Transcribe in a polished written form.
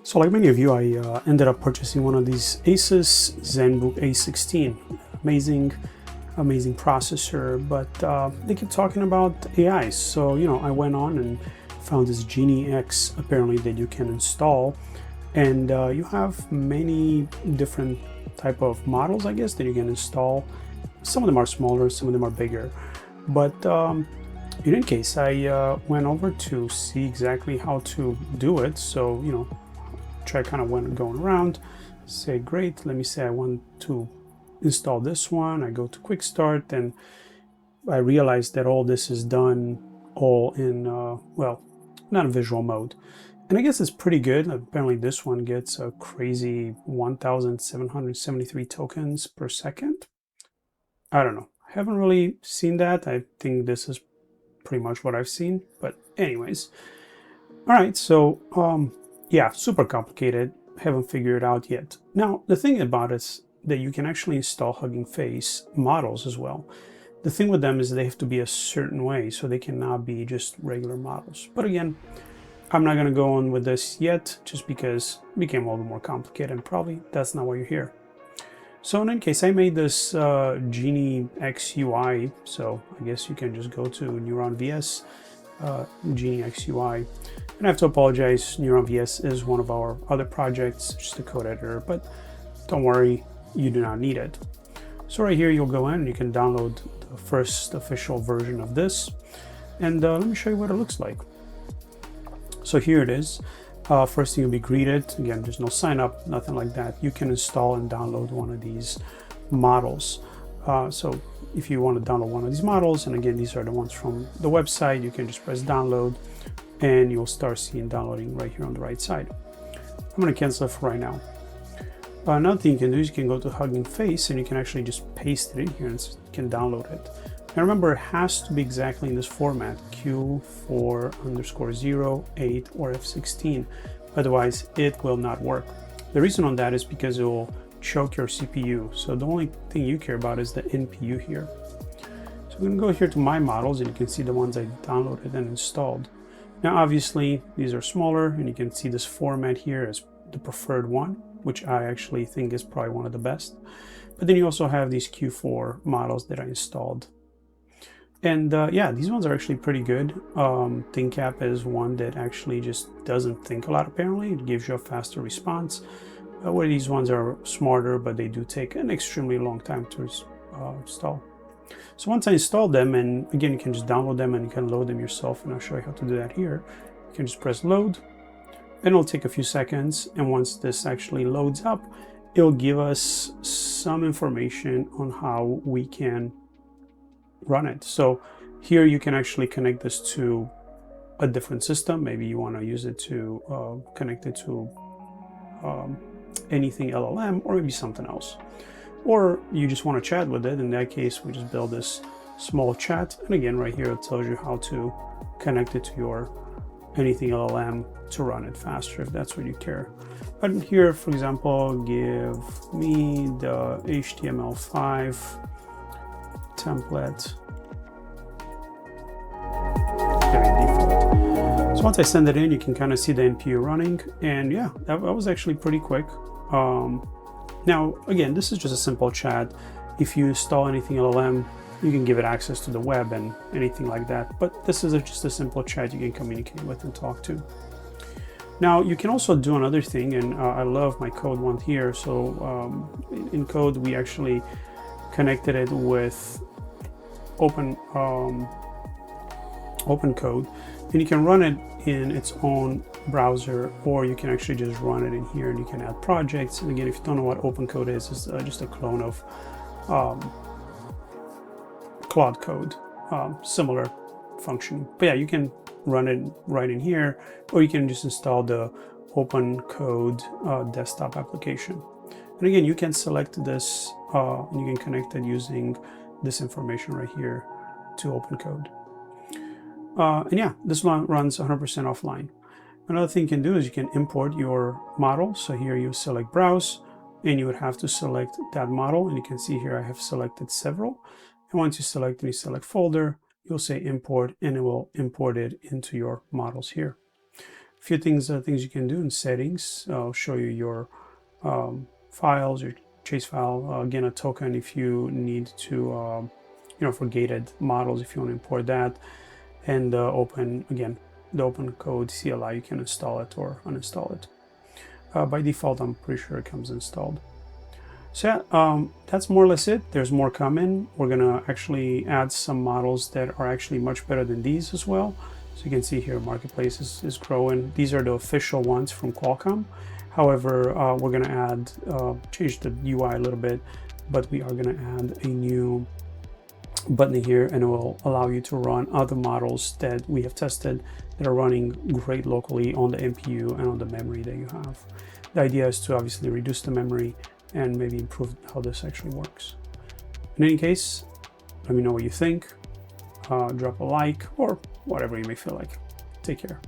So like many of you, I ended up purchasing one of these Asus ZenBook A16. Amazing processor, but they keep talking about AI. So, I went on and found this GenieX apparently that you can install. And you have many different type of models, I guess, that you can install. Some of them are smaller, some of them are bigger. But in any case, I went over to see exactly how to do it. So, try kind of went going around, say, great, let me say I want to install this one. I go to quick start and I realized that all this is done all in, well, not in visual mode. And I guess it's pretty good. Apparently this one gets a crazy 1,773 tokens per second. I don't know. I haven't really seen that. I think this is pretty much what I've seen. But anyways, all right. So yeah, super complicated. Haven't figured it out yet. Now, the thing about it is that you can actually install Hugging Face models as well. The thing with them is they have to be a certain way, so they cannot be just regular models. But again, I'm not going to go on with this yet, just because it became a little more complicated, and probably that's not why you're here. So in any case, I made this GenieX UI, so I guess you can just go to Neuron VS, GenieX UI. And I have to apologize, Neuron VS is one of our other projects, just a code editor, but don't worry, you do not need it. So right here, you'll go in and you can download the first official version of this. And let me show you what it looks like. So here it is. First thing, you'll be greeted. Again, there's no sign up, nothing like that. You can install and download one of these models. So if you want to download one of these models, and again, these are the ones from the website, you can just press download and you'll start seeing downloading right here on the right side. I'm going to cancel it for right now. Another thing you can do is you can go to Hugging Face and you can actually just paste it in here and you can download it. Now remember, it has to be exactly in this format, Q4_0, 8, or F16. Otherwise, it will not work. The reason on that is because it will choke your CPU. So the only thing you care about is the NPU here. So I'm going to go here to My Models and you can see the ones I downloaded and installed. Now obviously these are smaller and you can see this format here as the preferred one, which I actually think is probably one of the best. But then you also have these Q4 models that I installed. And yeah, these ones are actually pretty good. ThinkCap is one that actually just doesn't think a lot apparently. It gives you a faster response. Where these ones are smarter, but they do take an extremely long time to install. So once I installed them, and again, you can just download them and you can load them yourself, and I'll show you how to do that here. You can just press load, and it'll take a few seconds, and once this actually loads up, it'll give us some information on how we can run it. So here you can actually connect this to a different system. Maybe you want to use it to connect it to anything LLM, or maybe something else. Or you just want to chat with it. In that case, we just build this small chat. And again, right here, it tells you how to connect it to your anything LLM to run it faster, if that's what you care. But here, for example, give me the HTML5 template. Default. So once I send it in, you can kind of see the NPU running. And yeah, that was actually pretty quick. Now, again, this is just a simple chat. If you install anything LLM, you can give it access to the web and anything like that. But this is just a simple chat you can communicate with and talk to. Now, you can also do another thing, and I love my code one here. So in code, we actually connected it with OpenCode, and you can run it in its own browser, or you can actually just run it in here and you can add projects. And again, if you don't know what OpenCode is, it's just a clone of Claude Code, similar function. But yeah, you can run it right in here, or you can just install the OpenCode desktop application. And again, you can select this and you can connect it using this information right here to OpenCode. And yeah, this one runs 100% offline. Another thing you can do is you can import your model. So here you select browse and you would have to select that model. And you can see here I have selected several. And once you select and you select folder, you'll say import and it will import it into your models here. A few things you can do in settings. I'll show you your files, your chase file. Again, a token if you need to, for gated models, if you want to import that. And the OpenCode CLI, you can install it or uninstall it. By default, I'm pretty sure it comes installed. So yeah, that's more or less it. There's more coming. We're gonna actually add some models that are actually much better than these as well. So you can see here, Marketplace is growing. These are the official ones from Qualcomm. However, we're gonna change the UI a little bit, but we are gonna add a new button here, and it will allow you to run other models that we have tested that are running great locally on the NPU and on the memory that you have. The idea is to obviously reduce the memory and maybe improve how this actually works. In any case, let me know what you think. Drop a like or whatever you may feel like. Take care.